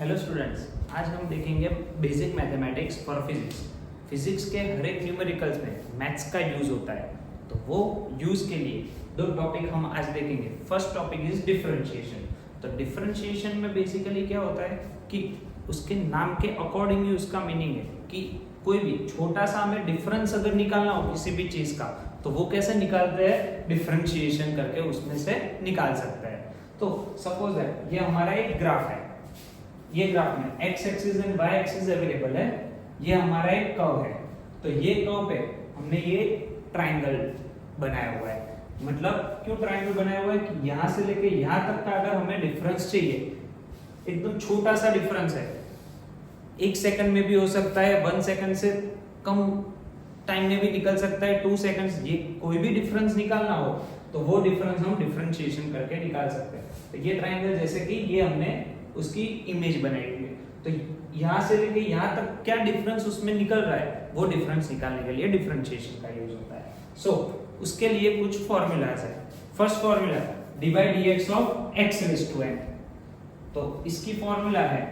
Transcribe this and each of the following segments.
Hello students, आज हम देखेंगे basic mathematics for physics. Physics के हर एक न्यूमेरिकल्स में मैथ्स का यूज होता है, तो वो यूज के लिए दो टॉपिक हम आज देखेंगे। First topic is differentiation. तो डिफरेंशिएशन में बेसिकली क्या होता है कि उसके नाम के अकॉर्डिंग ही उसका मीनिंग है कि कोई भी छोटा सा हमें डिफरेंस अगर निकालना हो किसी भी चीज का, तो वो कैसे निकालते हैं, डिफरेंशिएशन करके उसमें से निकाल सकते हैं। तो सपोज दैट ये हमारा एक ग्राफ है, ये ग्राफ में x axis and y axis available है, ये हमारा एक कर्व है। तो ये कर्व पे हमने ये ट्रायंगल बनाया हुआ है। मतलब क्यों ट्रायंगल बनाया हुआ है कि यहां से लेके यहां तक का अगर हमें डिफरेंस चाहिए, एकदम छोटा सा डिफरेंस है, 1 सेकंड में भी हो सकता है, 1 सेकंड से कम टाइम में भी निकल सकता है, 2 सेकंड्स, ये कोई भी डिफरेंस निकालना हो तो वो डिफरेंस हम डिफरेंशिएशन करके निकाल सकते हैं। तो ये ट्रायंगल जैसे कि ये हमने उसकी इमेज बनाई हुई है, तो यहां से लेके यहां तक क्या डिफरेंस उसमें निकल रहा है, वो डिफरेंस निकालने के लिए डिफरेंशिएशन का यूज होता है। सो उसके लिए कुछ फॉर्मूलाज है। First formula dy dx of x raise to n। तो इसकी फॉर्मूला है,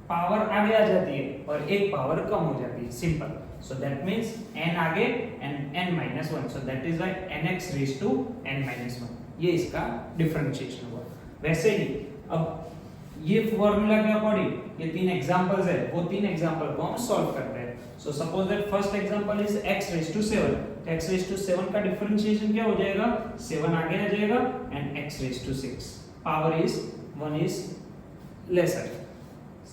पावर आगे आ जाती है और एक पावर कम हो जाती है, simple. So that means n आगे and n minus 1, so that is why nx raise to n minus 1। ये इसका डिफरेंशिएशन हुआ। वैसे ही अब ये फॉर्मूला के अकॉर्डिंग ये 3 एग्जांपल्स है, वो 3 एग्जांपल को हम सॉल्व करते हैं। So suppose that first example is x raise to 7। तो x रेज़ टू 7 का डिफरेंशिएशन क्या हो जाएगा, 7 आगे आ जाएगा and x raise to 6, power is 1 is lesser.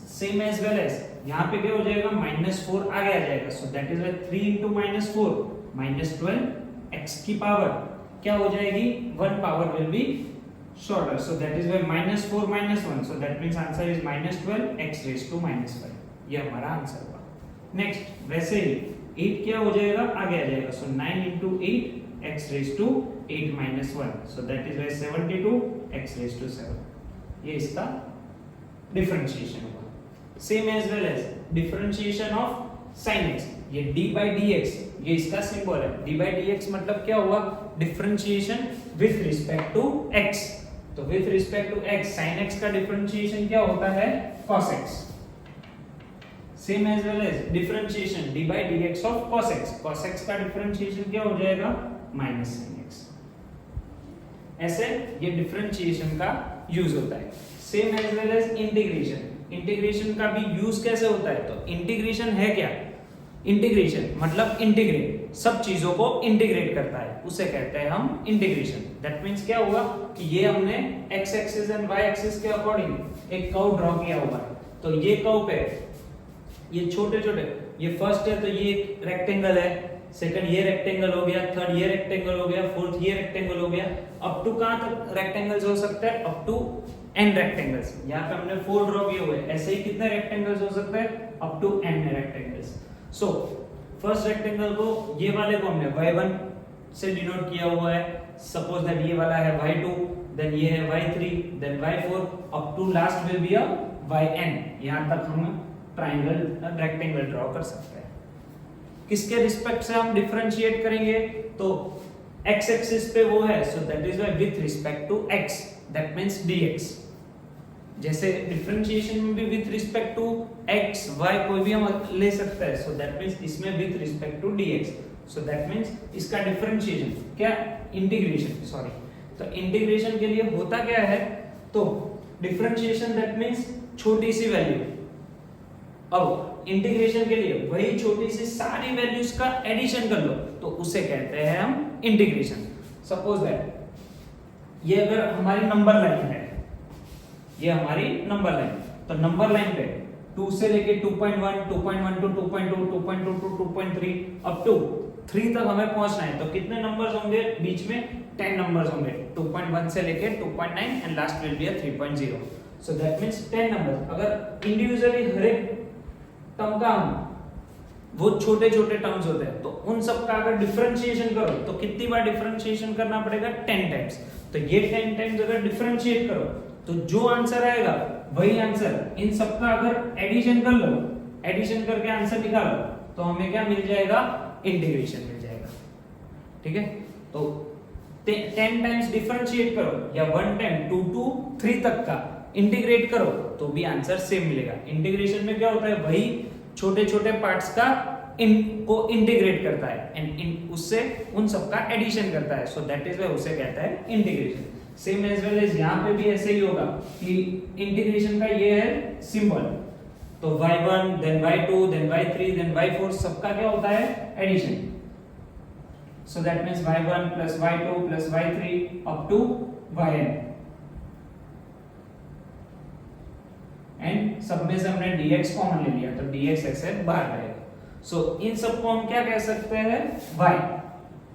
Same as well as यहां पे क्या हो जाएगा, -4 आगे आ जाएगा, सो दैट इज 3 into -4 -12, x की पावर क्या हो जाएगी, 1 power will be shorter, so that is why -4 -1, so that means answer is -12 x raised to -5। ये हमारा आंसर हुआ। नेक्स्ट वैसे ही 8 क्या हो जाएगा, आगे आ जाएगा, so 9 into 8 x raised to 8 -1, so that is why 72 x raised to 7। ये इसका डिफरेंशिएशन हुआ। Same as well as differentiation of sin x, ये d by dx, ये इसका सिंबल है। d by dx मतलब क्या हुआ, differentiation with respect to x। तो with respect to x sin x का डिफरेंशिएशन क्या होता है, cos x। Same as well as differentiation d by dx of cos x, cos x का डिफरेंशिएशन क्या हो जाएगा, माइनस sin x। ऐसे ये डिफरेंशिएशन का यूज होता है। Same as well as integration. Integration का भी यूज कैसे होता है, तो इंटीग्रेशन है क्या, इंटीग्रेशन मतलब इंटीग्रेट, सब चीजों को इंटीग्रेट करता है, उसे कहते हैं हम इंटीग्रेशन। दैट मींस क्या हुआ कि ये हमने x axis and y axis के अकॉर्डिंग एक कर्व ड्रॉ किया हुआ है। तो ये कर्व पे ये छोटे छोटे, ये फर्स्ट है तो ये एक रेक्टेंगल है, सेकंड ये रेक्टेंगल हो गया, थर्ड ये रेक्टेंगल हो गया, फोर्थ ये रेक्टेंगल हो गया, अप टू कहां तक रेक्टेंगल्स हो सकते हैं, अप टू n रेक्टेंगल्स। यहाँ पे हमने 4 ड्रॉ किए हुए, ऐसे ही कितने रेक्टेंगल्स हो सकते हैं, up to n rectangles. So first rectangle को, ये वाले को हमने y1 से डिनोट किया हुआ है। सपोज दैट ये वाला है y2, देन ये है y3, then y4, up to last will be a yn। यहां तक हम ट्रायंगल रेक्टेंगल ड्रॉ कर सकते हैं। किसके रिस्पेक्ट से हम डिफरेंशिएट करेंगे, तो x एक्सिस पे वो है, so that is why with respect to x, that means dx। जैसे डिफरेंशिएशन में भी with respect to x y कोई भी हम ले सकते हैं, सो दैट मींस इसमें with respect to dx, so that means इसका डिफरेंशिएशन क्या, इंटीग्रेशन, सॉरी। तो इंटीग्रेशन के लिए होता क्या है, तो डिफरेंशिएशन दैट मींस छोटी सी वैल्यू, अब इंटीग्रेशन के लिए वही छोटी सी सारी वैल्यूज का एडिशन कर लो, तो उसे कहते हैं हम इंटीग्रेशन। सपोज दैट ये अगर हमारी नंबर लाइन है, ये हमारी नंबर लाइन, तो नंबर लाइन पे 2 से लेके 2.1 2.1 टू 2.2 2.2 टू 2.3 अप टू 3 तक हमें पहुंचना है। तो कितने नंबर्स होंगे बीच में, 10 नंबर्स होंगे, 2.1 से लेके 2.9 and last will B 3.0। So that means 10 numbers. अगर इंडिविजुअली हर एक टर्म का हम, वो छोटे छोटे टर्म्स होते हैं, तो उन सब का अगर डिफरेंशिएशन करो तो कितनी बार डिफरेंशिएशन करना पड़ेगा, 10 टाइम्स। तो ये 10 टाइम्स अगर डिफरेंशिएट करो तो जो आंसर आएगा वही आंसर, इन सब का अगर एडिशन कर लो, एडिशन करके आंसर निकालो, तो हमें क्या मिल जाएगा, इंटीग्रेशन मिल जाएगा। ठीक है, तो 10 टाइम्स डिफरेंशिएट करो या 1 टाइम 2 to 3 तक का इंटीग्रेट करो तो भी आंसर सेम मिलेगा। इंटीग्रेशन में क्या होता है, वही छोटे छोटे पार्ट्स का को इंटीग्रेट करता है एंड उससे उन सब का एडिशन करता है, सो दैट इज व्हाई उसे कहता है integration. Same as well as यहाँ पे भी ऐसे ही होगा कि इंटीग्रेशन का ये है सिंबल, तो y1 then y2 then y3 then y4 सबका क्या होता है addition. So that means y1 plus y2 plus y3 up to yn and सब में से हमने dx कॉमन ले लिया तो dx ऐसे बाहर रहेगा। सो इन सबको हम क्या कह सकते हैं y,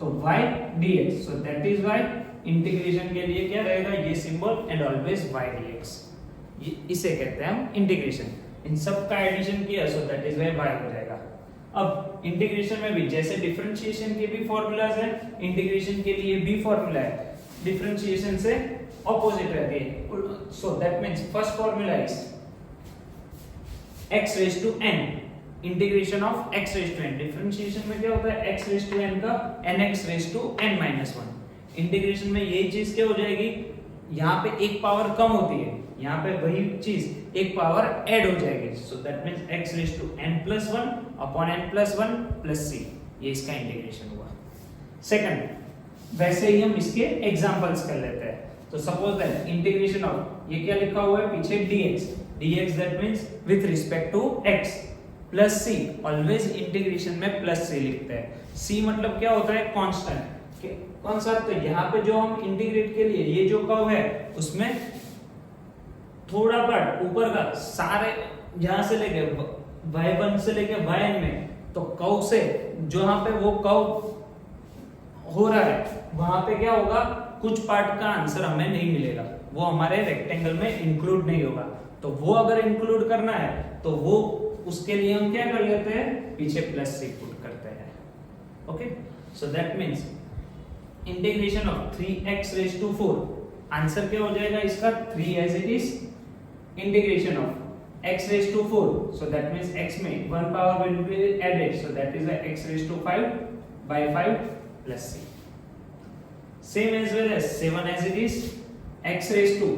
तो y dx, so that is y integration के लिए क्या रहेगा ये symbol and always y dx, ये इसे कहते हैं हम इंटीग्रेशन। इन सब का एडिशन किया so that is why y हो जाएगा। अब इंटीग्रेशन में भी जैसे डिफरेंशिएशन के भी फॉर्मूलाज है, इंटीग्रेशन के लिए भी फॉर्मूला है, डिफरेंशिएशन से ऑपोजिट रहती है। So that means first formula is x raise to n, integration of x raise to n। Differentiation में क्या होता है x रेज़ टू n का nx raise to n minus 1। Integration में ये चीज क्या हो जाएगी, यहाँ पे एक पावर कम होती है, यहाँ पे वही चीज एक पावर ऐड हो जाएगी, so that means x raise to n plus 1 upon n plus 1 plus c, ये इसका इंटीग्रेशन हुआ। सेकंड, वैसे ही हम इसके एग्जांपल्स कर लेते हैं। तो सपोज दैट इंटीग्रेशन ऑफ, ये क्या लिखा हुआ है पीछे dx that means with respect to x plus c, always integration में प्लस c लिखते हैं। c मतलब क्या होता है कांस्टेंट, कौन सा, तो यहाँ पे जो हम इंटीग्रेट के लिए ये जो कर्व है उसमें थोड़ा पार्ट ऊपर का सारे यहाँ से लेके y1 से लेके yn में, तो कर्व से जहां पे वो कर्व हो रहा है वहां पे क्या होगा, कुछ पार्ट का आंसर हमें नहीं मिलेगा, वो हमारे रेक्टेंगल में इंक्लूड नहीं होगा। तो वो अगर इंक्लूड करना है तो वो उसके लिए हम क्या कर लेते हैं, पीछे प्लस से पुट करते हैं। Okay, so that means integration of 3x raise to 4, answer क्या हो जाएगा इसका 3 as it is integration of x raise to 4, so that means x में 1 power will be added, so that is x raise to 5 by 5 plus c। Same as well as 7 as it is x raised to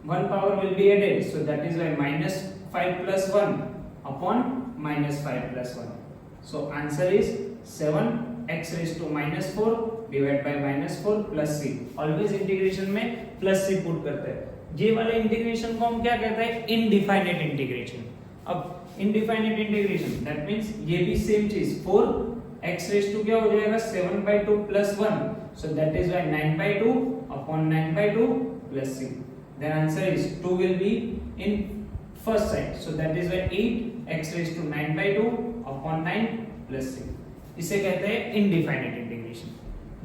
1 power will be added, so that is why minus 5 plus 1 upon minus 5 plus 1, so answer is 7 x raised to minus 4 divided by minus 4 plus c। always integration में plus c put करते हैं। ये वाले integration को हम क्या कहते हैं, इनडिफाइनेट इंटीग्रेशन। अब इनडिफाइनेट इंटीग्रेशन दैट मींस ये भी सेम चीज, 4 x रेज़ टू क्या हो जाएगा 7 by 2 plus 1, so that is why 9 by 2 upon 9 by 2 plus c, then answer is 2 will be in first side, so that is why 8 x raised to 9 by 2 upon 9 plus c। इसे कहते हैं इनडिफाइनेट integration.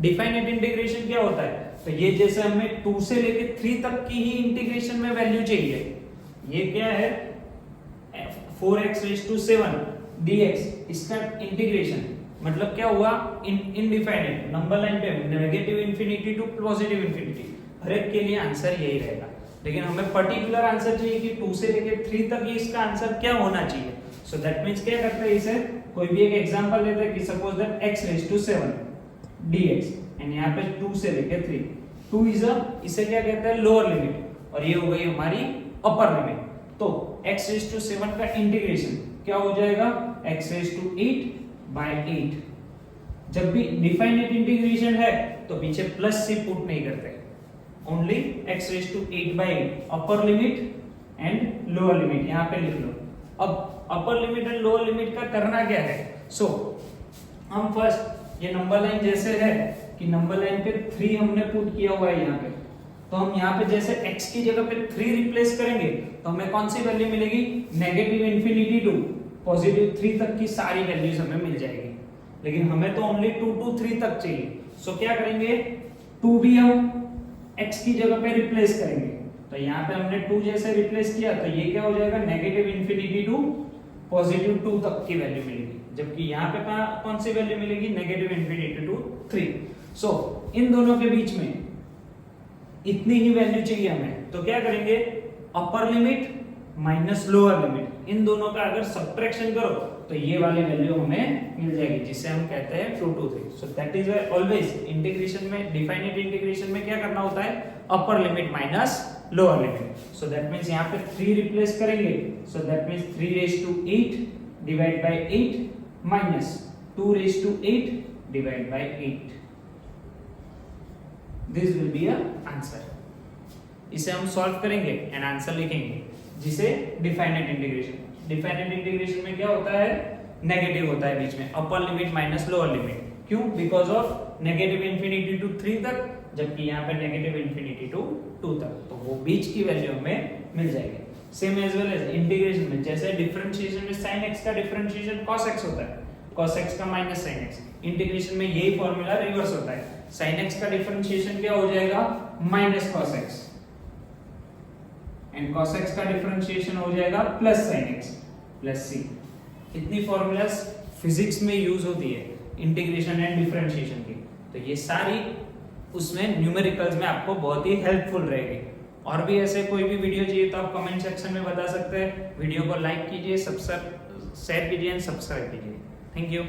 Definite integration क्या होता है, तो ये जैसे हमें 2 से लेके 3 तक की ही इंटीग्रेशन में वैल्यू चाहिए, ये क्या है 4x raised to 7 dx, इसका इंटीग्रेशन मतलब क्या हुआ, इनडिफाइनेट, नंबर लाइन पे negative infinity to positive infinity, हर एक के लिए आंसर यही रहेगा। लेकिन हमें पर्टिकुलर आंसर चाहिए कि 2 से लेके 3 तक ही इसका आंसर क्या होना चाहिए। सो दैट मींस क्या करते हैं, इसे कोई भी एक एग्जांपल लेते हैं कि suppose that x raise to 7 dx and यहां पे 2 से लेके 3, 2 इज अ, इसे क्या कहते हैं लोअर लिमिट और ये हो गई हमारी अपर लिमिट। तो x रेज़ टू 7 का इंटीग्रेशन क्या हो जाएगा, x रेज़ टू 8 by 8। जब भी डिफाइनेट इंटीग्रेशन है तो पीछे प्लस से पुट नहीं करते, only x raise to 8 by 8 upper limit and lower limit यहाँ पे लिख लो। अब upper limit and lower limit का करना क्या है, सो हम फर्स्ट ये नंबर लाइन जैसे है कि नंबर लाइन पे 3 हमने पुट किया हुआ है यहाँ पे, तो हम यहाँ पे जैसे x की जगह पे 3 रिप्लेस करेंगे तो हमें कौन सी वैल्यू मिलेगी, नेगेटिव इंफिनिटी टू पॉजिटिव 3 तक की सारी वैल्यूज हमें मिल जाएगी। लेकिन हमें तो ओनली 2 to 3 तक चाहिए, सो क्या करेंगे 2 भी हम x की जगह पे रिप्लेस करेंगे, तो यहाँ पे हमने 2 जैसे रिप्लेस किया तो ये क्या हो जाएगा नेगेटिव इंफिनिटी टू पॉजिटिव 2 तक की वैल्यू मिलेगी, जबकि यहाँ पे कौन सी वैल्यू मिलेगी, नेगेटिव इंफिनिटी टू 3। सो इन दोनों के बीच में इतनी ही वैल्यू चाहिए हमें, तो क्या करेंगे upper limit minus lower limit, इन दोनों का अगर सब्ट्रैक्शन करो तो ये वाली वैल्यू हमें मिल जाएगी जिसे हम कहते हैं 2 to 3। So that is why always integration में, डिफाइनेट इंटीग्रेशन में क्या करना होता है, upper limit minus lower limit. So that means यहाँ पे 3 रिप्लेस करेंगे. So that means 3 raise to 8 divide by 8 minus 2 raise to 8 divide by 8. This will be a answer. इसे हम सॉल्व करेंगे एंड आंसर लिखेंगे, जिसे डिफाइनाइट इंटीग्रेशन. डिफाइनाइट इंटीग्रेशन में क्या होता है, नेगेटिव होता है बीच में, upper limit minus lower limit. क्यों? Because of negative infinity to 3 तक, जबकि यहाँ पे नेगेटिव इंफिनिटी टू 2 तक, तो वो बीच की वैल्यू हमें मिल जाएगी. Same as well as integration में, जैसे डिफरेंशिएशन में sin x का डिफरेंशिएशन cos x होता है, cos x का माइनस sin x. इंटीग्रेशन में यही फॉर्मूला रिवर्स होता है. sin x का डिफरेंशिएशन क्या हो जाएगा, minus cos x, and cos x का डिफरेंशिएशन हो जाएगा plus sin x plus c. इतनी फॉर्मूलास फिजिक्स में यूज होती है इंटीग्रेशन एंड डिफरेंशिएशन की. तो ये सारी उसमें न्यूमेरिकल्स में आपको बहुत ही हेल्पफुल रहेगी. और भी ऐसे कोई भी वीडियो चाहिए तो आप कमेंट सेक्शन में बता सकते हैं. वीडियो को लाइक कीजिए, शेयर कीजिए एंड सब्सक्राइब कीजिए. Thank you.